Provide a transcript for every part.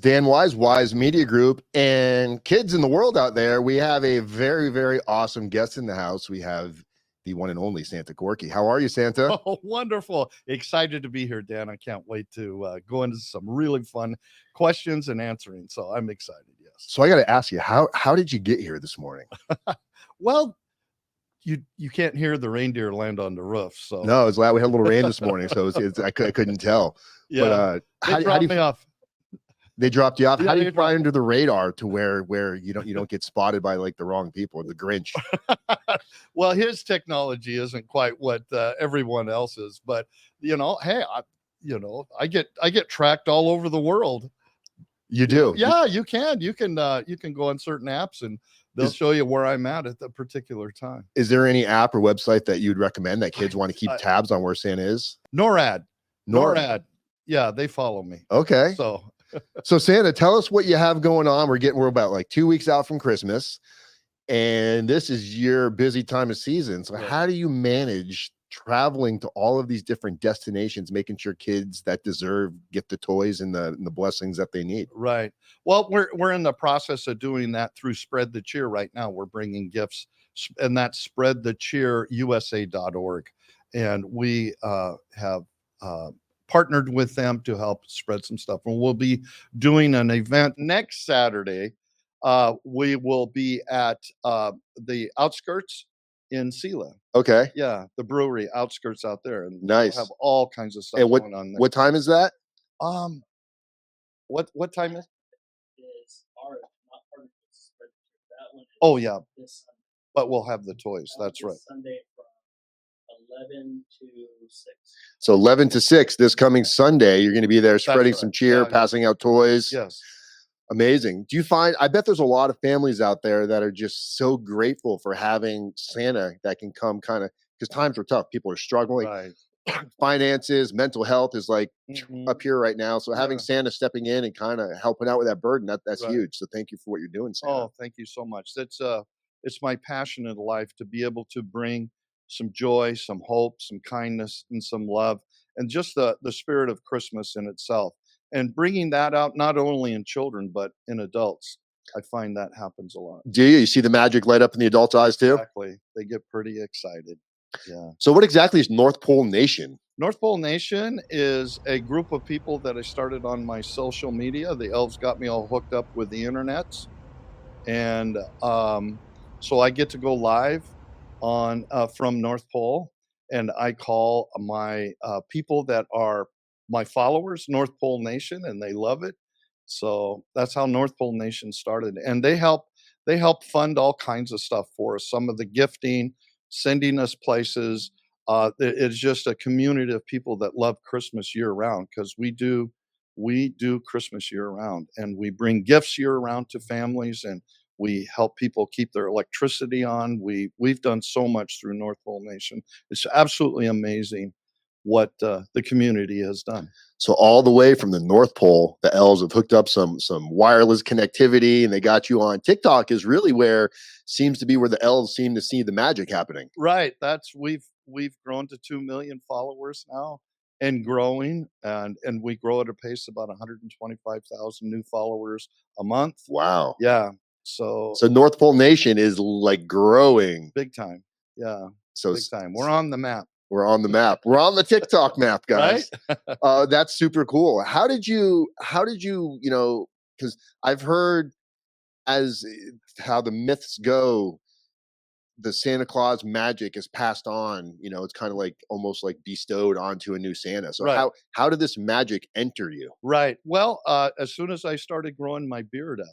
Dan Wise, Wise Media Group, and kids in the world out there. We have a very, very awesome guest in the house. We have the one and only Santa Corky. How are you, Santa? Oh, wonderful. Excited to be here, Dan. I can't wait to go into some really fun questions and answering. So I'm excited. Yes. So I got to ask you, how did you get here this morning? Well, you can't hear the reindeer land on the roof. So no, it's loud. We had a little rain this morning, so I couldn't tell. Yeah, but they dropped me off. They dropped you off. Yeah, how do you fly under the radar to where you don't get spotted by like the wrong people, the Grinch? Well, his technology isn't quite what everyone else's, but hey, I get tracked all over the world. You do? Yeah, you can go on certain apps and they'll show you where I'm at the particular time. Is there any app or website that you'd recommend that kids want to keep tabs on where Santa is? NORAD. Yeah, they follow me. Okay. So Santa, tell us what you have going on. We're about like 2 weeks out from Christmas, and this is your busy time of season. So how do you manage traveling to all of these different destinations, making sure kids that deserve get the toys and the blessings that they need? Right. Well, we're in the process of doing that through Spread the Cheer right now. We're bringing gifts, and that's spreadthecheerusa.org, and we have partnered with them to help spread some stuff. And we'll be doing an event next Saturday. We will be at the outskirts in Selah. Okay. Yeah, the brewery outskirts out there. And nice. We'll have all kinds of stuff going on there. What time is that? What time is? Is our not part of this spread that one. Oh yeah. But we'll have the toys. That's right. Sunday from 11 to 6. So 11 to 6 this coming Sunday, you're going to be there spreading some cheer, passing out toys. Yes. Amazing. I bet there's a lot of families out there that are just so grateful for having Santa that can come because times are tough. People are struggling. Right. Finances, mental health is like up here right now. So having Santa stepping in and kind of helping out with that burden, that's huge. So thank you for what you're doing, Santa. Oh, thank you so much. It's my passion in life to be able to bring some joy, some hope, some kindness, and some love, and just the spirit of Christmas in itself. And bringing that out not only in children, but in adults. I find that happens a lot. Do you? You see the magic light up in the adults' eyes too? Exactly. They get pretty excited. Yeah. So what exactly is North Pole Nation? North Pole Nation is a group of people that I started on my social media. The elves got me all hooked up with the internet. And so I get to go live on from North Pole, and I call my people that are my followers North Pole Nation, and they love it. So that's how North Pole Nation started, and they help fund all kinds of stuff for us. Some of the gifting, sending us places. It's just a community of people that love Christmas year round, because we do Christmas year round, and we bring gifts year round to families, and we help people keep their electricity on. We've done so much through North Pole Nation. It's absolutely amazing what the community has done. So all the way from the North Pole, the elves have hooked up some wireless connectivity, and they got you on TikTok. Is really seems to be where the elves seem to see the magic happening. Right. We've grown to 2 million followers now, and growing, and we grow at a pace of about 125,000 new followers a month. Wow. Yeah. So North Pole Nation is like growing big time. Yeah. So big time. We're on the map. We're on the map. We're on the TikTok map, guys. Right? That's super cool. How did you, because I've heard how the myths go, the Santa Claus magic is passed on, it's kind of like almost like bestowed onto a new Santa. So how did this magic enter you? Right. Well, as soon as I started growing my beard out,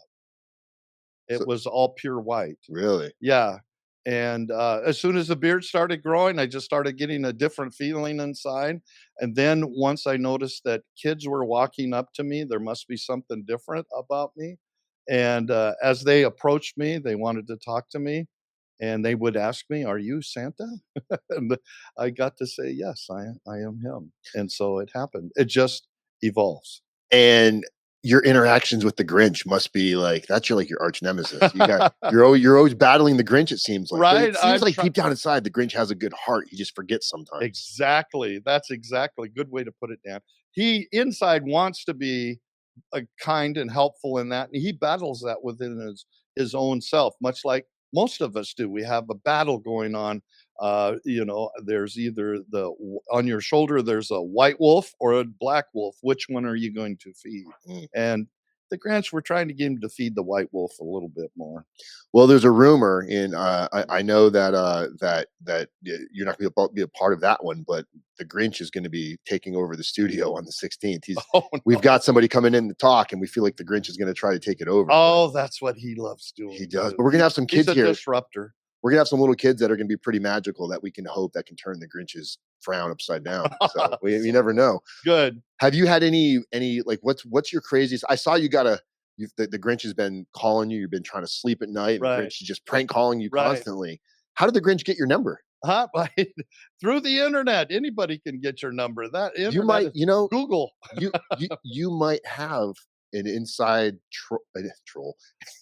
it was all pure white. Really? Yeah. And as soon as the beard started growing, I just started getting a different feeling inside. And then once I noticed that kids were walking up to me, there must be something different about me. And as they approached me, they wanted to talk to me. And they would ask me, "Are you Santa?" And I got to say, "Yes, I am him." And so it happened. It just evolves. And your interactions with the Grinch must be like that's your arch nemesis. You're always battling the Grinch. It seems like, right. It seems like deep down inside, the Grinch has a good heart. He just forgets sometimes. Exactly. That's exactly a good way to put it, Dan. He inside wants to be kind and helpful in that, and he battles that within his own self, much like most of us do. We have a battle going on. There's either on your shoulder there's a white wolf or a black wolf. Which one are you going to feed? Mm. And the Grinch, we're trying to get him to feed the white wolf a little bit more. Well, there's a rumor in I know that you're not going to be a part of that one, but the Grinch is going to be taking over the studio on the 16th. Oh, We've no. got somebody coming in to talk, and we feel like the Grinch is going to try to take it over. Oh, that's what he loves doing. He does. too. But we're going to have some He's kids a here. disruptor. We're going to have some little kids that are going to be pretty magical that we can hope that can turn the Grinch's frown upside down. So you never know. Good. Have you had any like what's your craziest? I saw you got the Grinch has been calling you. You've been trying to sleep at night. And Right. the Grinch is just prank calling you Right. constantly. How did the Grinch get your number? Huh? Through the internet, anybody can get your number. That internet You might, is Google. you might have an inside troll,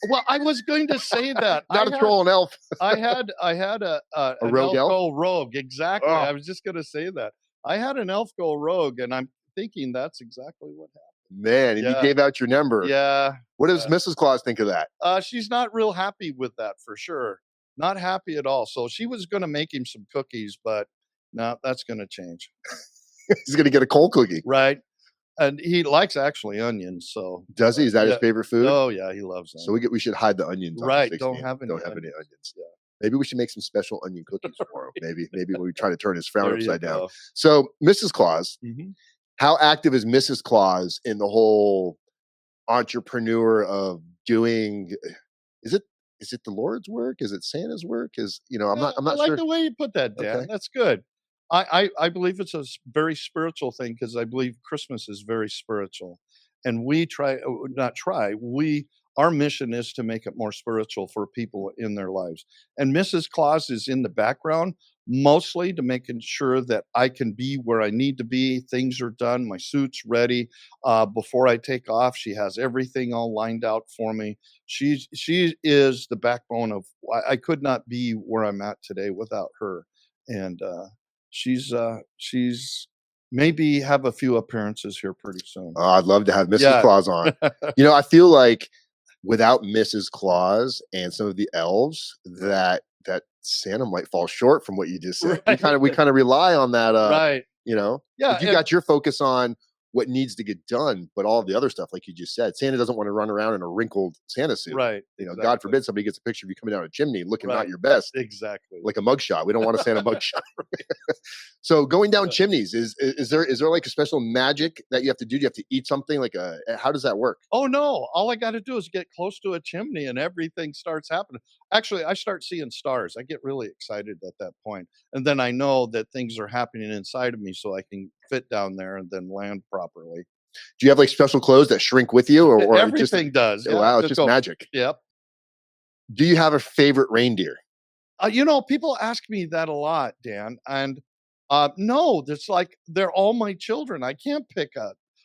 Well, I was going to say that. not a troll, an elf. I had an rogue elf? go rogue. Exactly. Oh. I was just going to say that. I had an elf go rogue, and I'm thinking that's exactly what happened. Man, and you Yeah. gave out your number. Yeah. What does Mrs. Claus think of that? She's not real happy with that for sure. Not happy at all. So she was going to make him some cookies, but no, that's going to change. He's gonna get a cold cookie. Right. And he likes actually onions. So Does he? Is that his Yeah. favorite food? Oh yeah, he loves them. So we should hide the onions. On the Right, 16th. don't have any any onions. onions. Yeah. Maybe we should make some special onion cookies for him. Maybe when we try to turn his frown There you upside down. go. So, Mrs. Claus, Mhm. how active is Mrs. Claus in the whole entrepreneur of doing? Is it the Lord's work? Is it Santa's work? I'm Yeah, not I like sure. the way you put that, Dan. Okay. That's good. I believe it's a very spiritual thing because I believe Christmas is very spiritual, and we our mission is to make it more spiritual for people in their lives. And Mrs. Claus is in the background mostly to making sure that I can be where I need to be. Things are done. My suit's ready. Before I take off, she has everything all lined out for me. She is the backbone of. I could not be where I'm at today without her. And she's maybe have a few appearances here pretty soon. Oh, I'd love to have Mrs. Yeah. Claus on. I feel like without Mrs. Claus and some of the elves, that Santa might fall short from what you just said. Right. We kind of rely on that. Right. Yeah, Yeah. you got your focus on what needs to get done, but all of the other stuff, like you just said, Santa doesn't want to run around in a wrinkled Santa suit. Right. God exactly. forbid somebody gets a picture of you coming down a chimney looking not Right. your best, Exactly. like a mugshot. We don't want a Santa mugshot. So going down chimneys, is there like a special magic that you have to do? Do you have to eat something how does that work? Oh no, all I got to do is get close to a chimney and everything starts happening. Actually, I start seeing stars. I get really excited at that point. And then I know that things are happening inside of me so I can fit down there and then land properly. Do you have like special clothes that shrink with you or Everything does. Oh, wow, it's just go, magic. Yep. Do you have a favorite reindeer? People ask me that a lot, Dan. And no, it's like they're all my children. I can't pick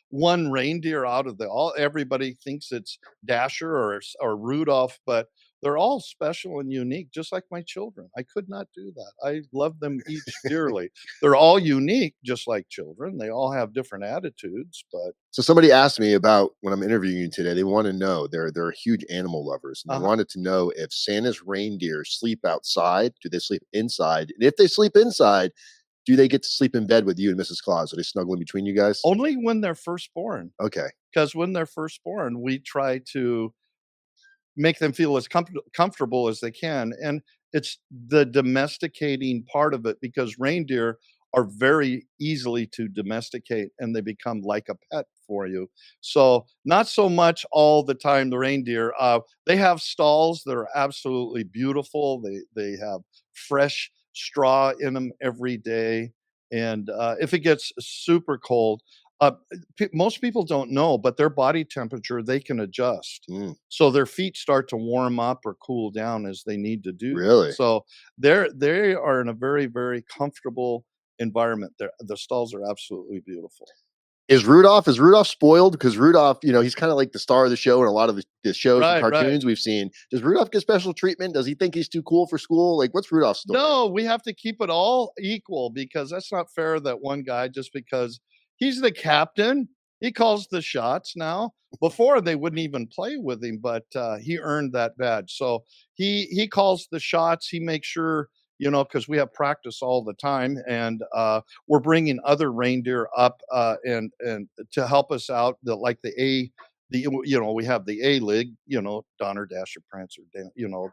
one reindeer out of everybody thinks it's Dasher or Rudolph, but they're all special and unique, just like my children. I could not do that. I love them each dearly. They're all unique, just like children. They all have different attitudes, but So somebody asked me about when I'm interviewing you today. They want to know they're huge animal lovers, and they wanted to know if Santa's reindeer sleep outside. Do they sleep inside? And if they sleep inside, do they get to sleep in bed with you and Mrs. Claus? Are they snuggling between you guys? only when they're first born. Okay. Because when they're first born, we try to make them feel as comfortable as they can. And it's the domesticating part of it because reindeer are very easily to domesticate and they become like a pet for you. So not so much all the time the reindeer. They have stalls that are absolutely beautiful. They have fresh straw in them every day. And if it gets super cold, most people don't know, but their body temperature, they can adjust. So their feet start to warm up or cool down as they need to do. Really? So they are in a very, very comfortable environment. The stalls are absolutely beautiful. Is Rudolph spoiled? Because Rudolph, he's kind of like the star of the show in a lot of the shows and cartoons we've seen. Does Rudolph get special treatment? Does he think he's too cool for school? Like, what's Rudolph's story? No, we have to keep it all equal because that's not fair that one guy, just because he's the captain, He calls the shots now. Before they wouldn't even play with him, but he earned that badge. So he calls the shots. He makes sure, because we have practice all the time, and we're bringing other reindeer up and to help us out. Like we have the A League, Donner, Dasher, Prancer,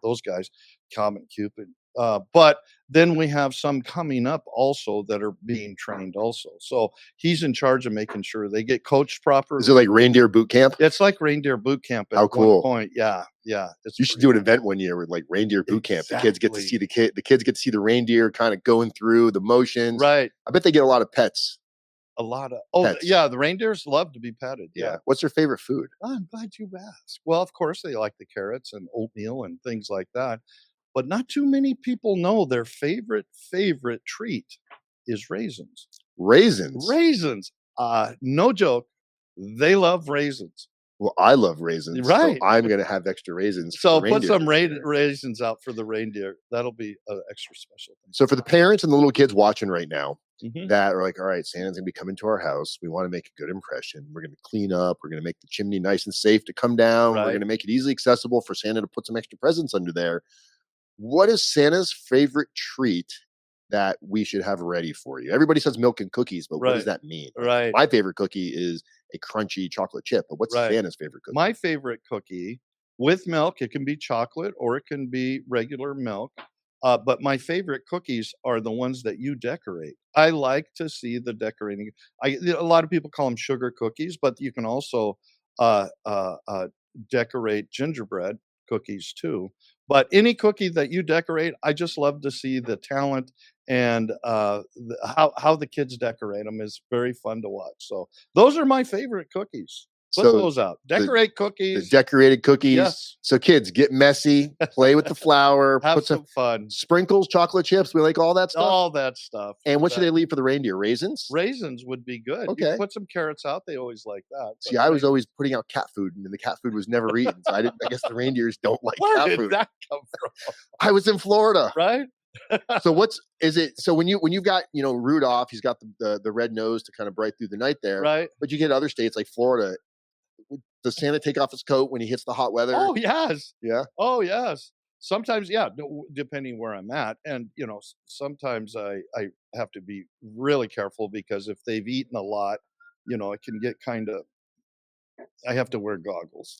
those guys, Comet, Cupid. But then we have some coming up also that are being trained also. So he's in charge of making sure they get coached properly. Is it like reindeer boot camp? It's like reindeer boot camp at How one cool. point. Yeah. You should do an event one year with like reindeer boot camp. The kids get to see the kids get to see the reindeer kind of going through the motions. Right. I bet they get a lot of pets. A lot of pets. Yeah, the reindeers love to be petted. Yeah. What's their favorite food? Oh, I'm glad you asked. Well, of course they like the carrots and oatmeal and things like that. But not too many people know their favorite treat is raisins. Raisins. No joke. They love raisins. Well, I love raisins. Right. So I'm going to have extra raisins. So put some raisins out for the reindeer. That'll be an extra special thing. So for the parents and the little kids watching right now, Mhm. that are like, all right, Santa's gonna be coming to our house. We want to make a good impression. We're gonna clean up. We're gonna make the chimney nice and safe to come down. We're Right. gonna make it easily accessible for Santa to put some extra presents under there. What is Santa's favorite treat that we should have ready for you? Everybody says milk and cookies, but what does Right. that mean? Right. My favorite cookie is a crunchy chocolate chip, but what's Right. Santa's favorite cookie? My favorite cookie with milk, it can be chocolate or it can be regular milk. But my favorite cookies are the ones that you decorate. I like to see the decorating. A lot of people call them sugar cookies, but you can also decorate gingerbread cookies too. But any cookie that you decorate, I just love to see the talent and how the kids decorate them is very fun to watch. So those are my favorite cookies. Put So those out. Decorate the cookies. decorated cookies. Yes. So kids, get messy, play with the flour, Have put some fun. sprinkles, chocolate chips. We like all that stuff. All that stuff. And what should they leave for the reindeer? Raisins? Raisins would be good. Okay. You put some carrots out. They always like that. See, I was always putting out cat food, and the cat food was never eaten. So I guess the reindeers don't like Where cat did food. that come from? I was in Florida. Right? So so when you've got, Rudolph, he's got the red nose to kind of bright through the night there. Right. But you get other states like Florida. Does Santa take off his coat when he hits the hot weather? Oh, yes. Yeah. Oh, yes. Sometimes, yeah, depending where I'm at. And, sometimes I have to be really careful because if they've eaten a lot, it can get kind of, I have to wear goggles.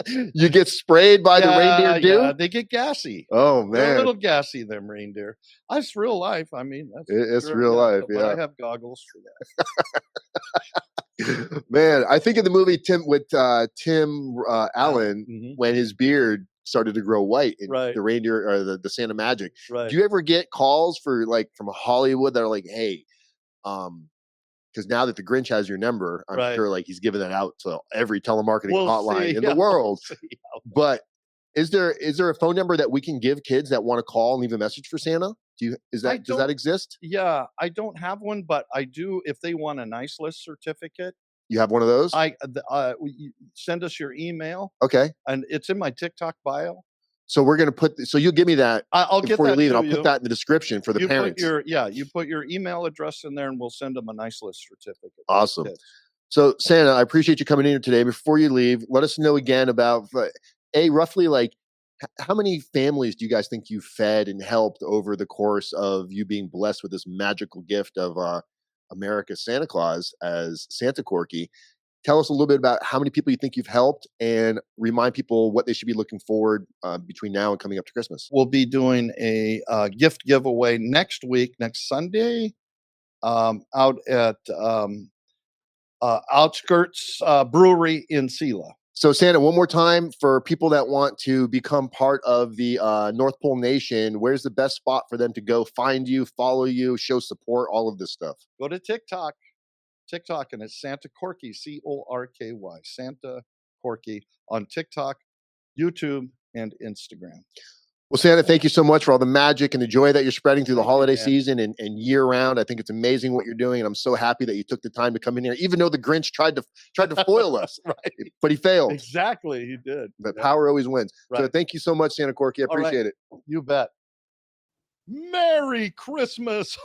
You get sprayed by the reindeer too? Yeah, they get gassy. Oh They're a man. little gassy, them reindeer. That's real life. I mean, It's sure, real life, but yeah. I have goggles for that. Man, I think in the movie Tim Allen, Mhm. when his beard started to grow white in Right. the reindeer or the Santa Magic. Right. Do you ever get calls from Hollywood that are like, hey, because now that the Grinch has your number, I'm Right. sure like he's giving that out to every telemarketing We'll hotline see, in yeah, the world. we'll see how- But is there a phone number that we can give kids that want to call and leave a message for Santa? Does that exist? Yeah, I don't have one, but I do. If they want a nice list certificate, You have one of those? you send us your email, Okay. and it's in my TikTok bio. So we're gonna so you'll give me that I'll get before you that leave, and to I'll you. put that in the description for the You parents. you put your email address in there, and we'll send them a nice list certificate. Awesome. Good. So Santa, I appreciate you coming in here today. Before you leave, let us know again about roughly like how many families do you guys think you fed and helped over the course of you being blessed with this magical gift of America's Santa Claus as Santa Corky? Tell us a little bit about how many people you think you've helped, and remind people what they should be looking forward between now and coming up to Christmas. We'll be doing a gift giveaway next week, next Sunday, out at Outskirts Brewery in Sela. So Santa, one more time for people that want to become part of the North Pole Nation, where's the best spot for them to go find you, follow you, show support, all of this stuff? Go to TikTok, and it's Santa Corky, Corky, Santa Corky on TikTok, YouTube, and Instagram. Well, Santa, thank you so much for all the magic and the joy that you're spreading through the Thank you, holiday man. season and year round. I think it's amazing what you're doing, and I'm so happy that you took the time to come in here, even though the Grinch tried to foil us, Right. but he failed. Exactly, he did. But Yeah. power always wins. So Right. thank you so much, Santa Corky. I All right. appreciate it. You bet. Merry Christmas.